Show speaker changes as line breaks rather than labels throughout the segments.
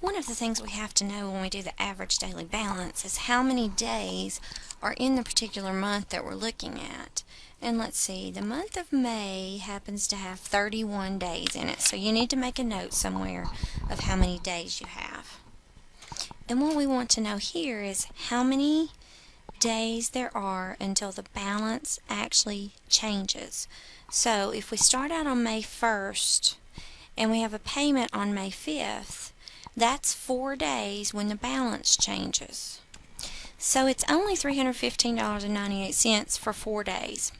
One of the things we have to know when we do the average daily balance is how many days are in the particular month that we're looking at. And let's see, the month of May happens to have 31 days in it, so you need to make a note somewhere of how many days you have. And what we want to know here is how many days there are until the balance actually changes. So if we start out on May 1st and we have a payment on May 5th, that's 4 days when the balance changes. So it's only $315.98 for 4 days.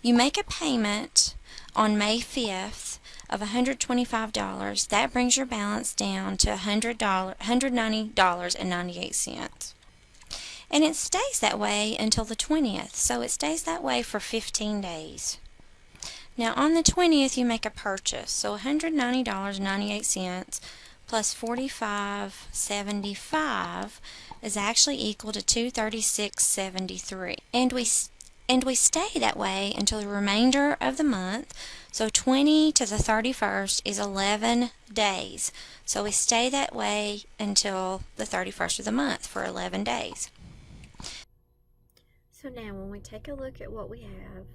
You make a payment on May 5th of $125. That brings your balance down to $190.98. And it stays that way until the 20th. So it stays that way for 15 days. Now on the 20th you make a purchase. So $190.98 plus $45.75 is actually equal to $236.73. And we stay that way until the remainder of the month. So 20 to the 31st is 11 days. So we stay that way until the 31st of the month for 11 days.
So now when we take a look at what we have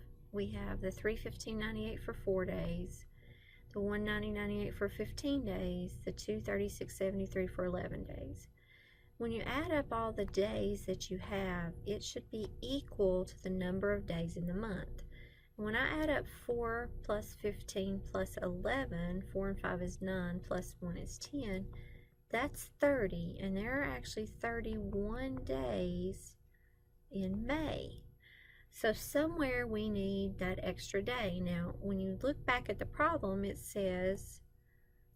the $315.98 for 4 days, the $190.98 for 15 days, the $236.73 for 11 days. When you add up all the days that you have, it should be equal to the number of days in the month. When I add up 4 plus 15 plus 11, 4 and 5 is 9, plus 1 is 10, that's 30, and there are actually 31 days in May. So somewhere we need that extra day. Now, when you look back at the problem, it says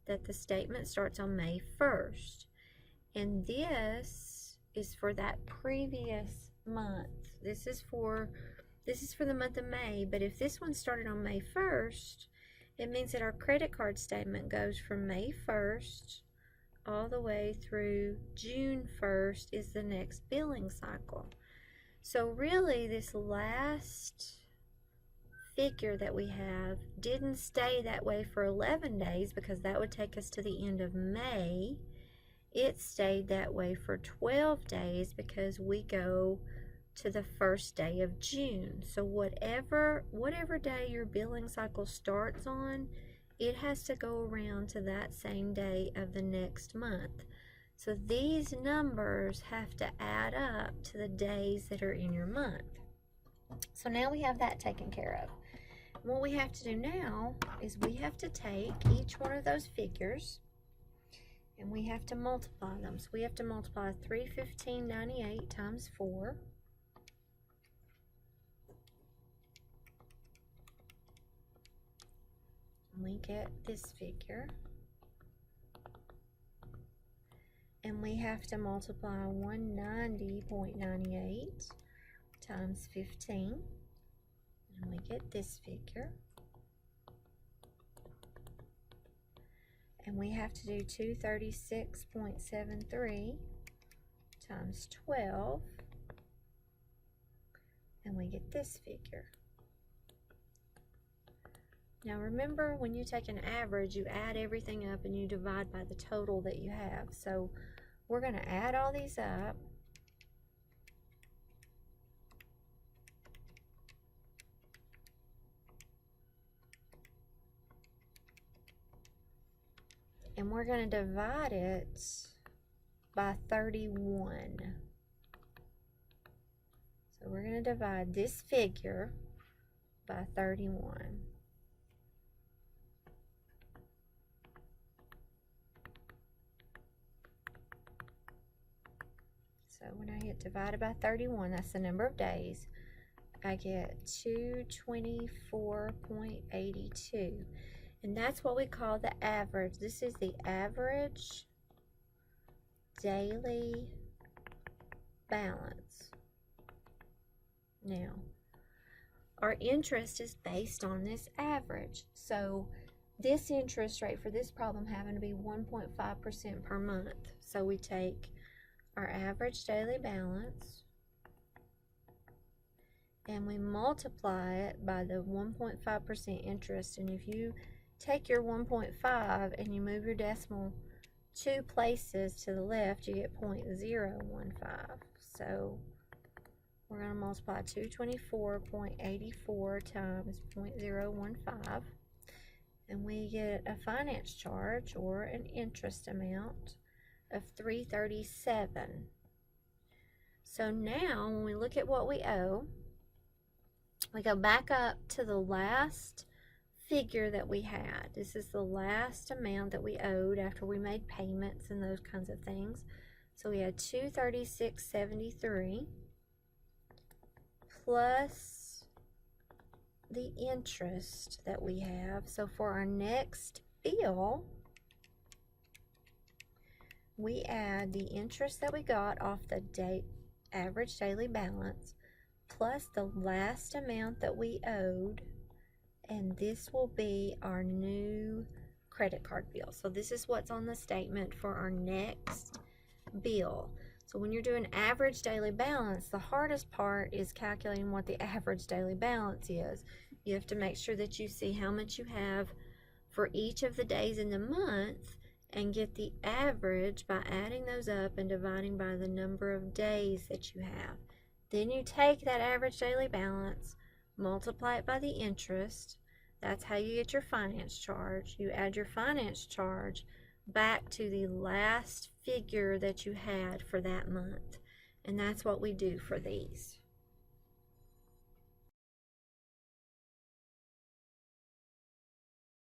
that the statement starts on May 1st. And this is for that previous month. This is for the month of May, but if this one started on May 1st, it means that our credit card statement goes from May 1st all the way through June 1st is the next billing cycle. So really, this last figure that we have didn't stay that way for 11 days because that would take us to the end of May. It stayed that way for 12 days because we go to the first day of June. So whatever day your billing cycle starts on, it has to go around to that same day of the next month. So these numbers have to add up to the days that are in your month. So now we have that taken care of. What we have to do now is we have to take each one of those figures and we have to multiply them. So we have to multiply $315.98 times 4. And we get this figure. And we have to multiply 190.98 times 15. And we get this figure. And we have to do 236.73 times 12. And we get this figure. Now remember, when you take an average, you add everything up and you divide by the total that you have. So we're going to add all these up. And we're going to divide it by 31. So we're going to divide this figure by 31. So when I hit divided by 31, that's the number of days, I get 224.82. And that's what we call the average. This is the average daily balance. Now, our interest is based on this average. So this interest rate for this problem happened to be 1.5% per month. So we take our average daily balance and we multiply it by the 1.5% interest. And if you take your 1.5 and you move your decimal 2 places to the left, you get 0.015. So we're going to multiply 224.84 times 0.015, and we get a finance charge or an interest amount of $337. So now when we look at what we owe, we go back up to the last figure that we had. This is the last amount that we owed after we made payments and those kinds of things. So we had $236.73 plus the interest that we have. So for our next bill, we add the interest that we got off the average daily balance plus the last amount that we owed, and this will be our new credit card bill. So this is what's on the statement for our next bill. So when you're doing average daily balance, the hardest part is calculating what the average daily balance is. You have to make sure that you see how much you have for each of the days in the month and get the average by adding those up and dividing by the number of days that you have. Then you take that average daily balance, multiply it by the interest. That's how you get your finance charge. You add your finance charge back to the last figure that you had for that month. And that's what we do for these.